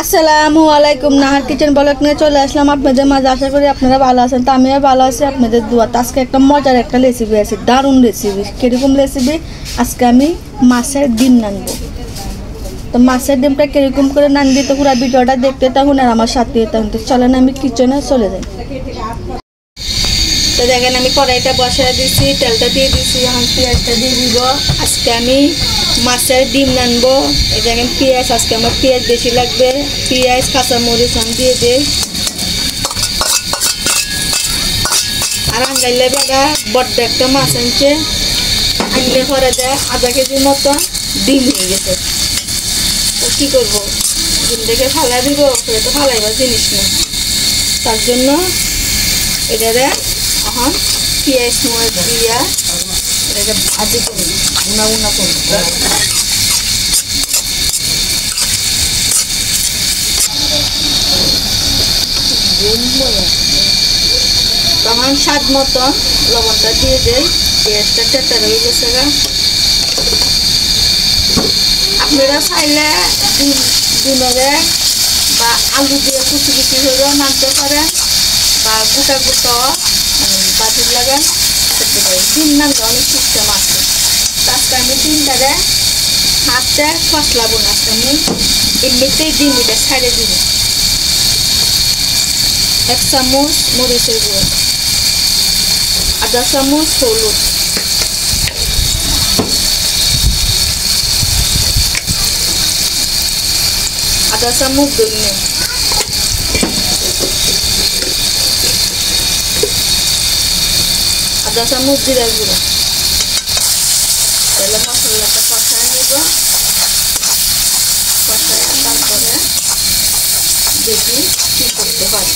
আসসালামু আলাইকুম। Nahar kitchen blog নিয়ে চলে আসলাম আপনাদের মাঝে। আশা করি আপনারা ভালো আছেন। তো আমিও ভালো আছি আপনাদের দোয়াতে। আজকে একটা মজার একটা রেসিপি আছে, দারুণ রেসিপি। কীরকম রেসিপি? আজকে আমি মাছের ডিম নানবো। তো মাছের ডিমটা কীরকম করে নানবি তো পুরো ভিডিওটা দেখতে থাকুন আর আমার সাথে থাকুন। তো চলেন আমি কিচেনে চলে যাই। তো দেখেন আমি কড়াইটা বসায় দিচ্ছি, তেলটা দিয়ে দিচ্ছি, এখন পেঁয়াজটা দিয়ে দিব। আজকে আমি মাছের ডিম নানবো। এই দেখেন পেঁয়াজ, আজকে আমার পেঁয়াজ বেশি লাগবে। পেঁয়াজ কাঁচামরিচ আমি দিয়ে দিই। আর আঙ্গাইলে বেড়া বড্ড একটা মাছ আনছে, আনলে পরে দেয় আধা কেজির মতো ডিম হয়ে গেছে। তো কী করবো, ডিমটাকে ফালাই দিব, তো ফালাইবার জিনিস না। তার জন্য এটারে এখন পেঁয়াজ মরিচ দিয়া এটাকে ভাজি করি, গুনা গুনা করি। তখন স্বাদ মতন লবণটা দিয়ে দেয়। পেঁয়াজটা তেঁতা হয়ে গেছে গা। আপনারা চাইলে ডিমেরে বা আলু দিয়ে কুচি কুচি হলেও নাড়তে পারেন, বা গোটা গোটা বাটির লাগান করতে পারি। ডিম নামতে অনেক সিস্টেম আছে। আজকে আমি ডিমটারে হাতে ফসলাবো না, আজকে আমি এমনিতেই ডিম এটা ছাড়ে দিব। 1 চামচ মরিচের গুঁড়ো, আধা চামচ হলুদ, আধা চামচ ধনে, আধা চামচ জিরা গুঁড়ো। তাহলে মশলাটা কষায় নিব। কষায় তারপরে দেখি কি করতে হয়।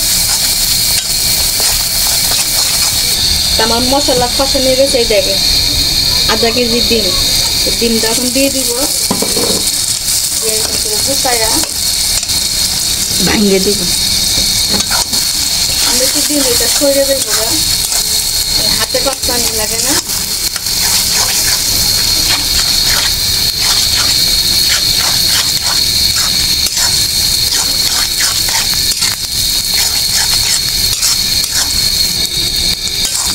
আমার মশলা কষানো গেছে। এই দেখেন আধা কেজি ডিম, ডিমটা এখন দিয়ে দিব। গুটায়া ভাঙিয়ে দিব। আমি একটু ডিম এটা সরে দেবো, হাতে কষানি লাগে না।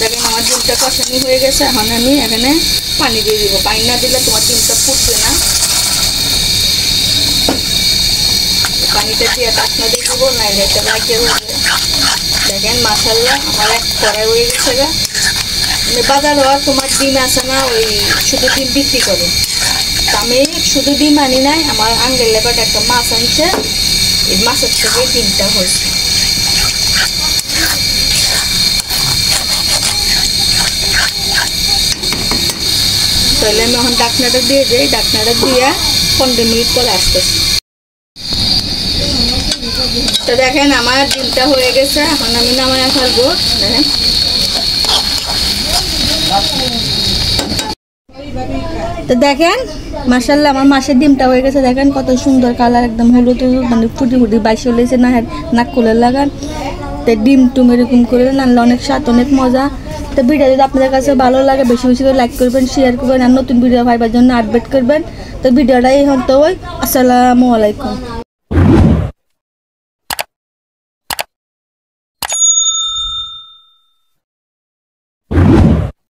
দেখেন আমার ডিমটা কষানি হয়ে গেছে। এখন আমি এখানে পানি দিয়ে দিব। পানি না দিলে তোমার ডিমটা ফুটবে না। পানিটা দিয়ে ঢাকনা দিয়ে দিব, নাইলে এটা লাগিয়ে উঠবে। দেখেন মাশাআল্লাহ আমার এক কড়াই হয়ে গেছে গা। বাজার হওয়ার তোমার ডিম আছে না, ওই শুধু ডিম বিক্রি করে। আমি শুধু ডিম আনি নাই, আমার আঙ্গেল লেবার একটা মাছ আনছে, এই মাছের থেকে ডিমটা হয়েছে। তাহলে আমি এখন ঢাকনাটা দিয়ে যাই। ঢাকনাটা দিয়ে 15 মিনিট পরে আসতেছি। তো দেখেন আমার ডিমটা হয়ে গেছে, এখন আমি নামায় ফেলবো। দেখেন তো দেখেন মাশাআল্লাহ আমার মাছের ডিমটা হয়ে গেছে। দেখেন কত সুন্দর কালার, একদম হলুদ হলুদ, মানে ফুটি ফুটি বাইশে হলেছে না, নাক কোলের লাগান। তো ডিম টুম এরকম করে নানলে অনেক স্বাদ, অনেক মজা। তো ভিডিও যদি আপনাদের কাছে ভালো লাগে বেশি বেশি করে লাইক করবেন, শেয়ার করবেন, আর নতুন ভিডিও পাইবার জন্য আপডেট করবেন। তো ভিডিওটা এই হতো। আসসালামু আলাইকুম।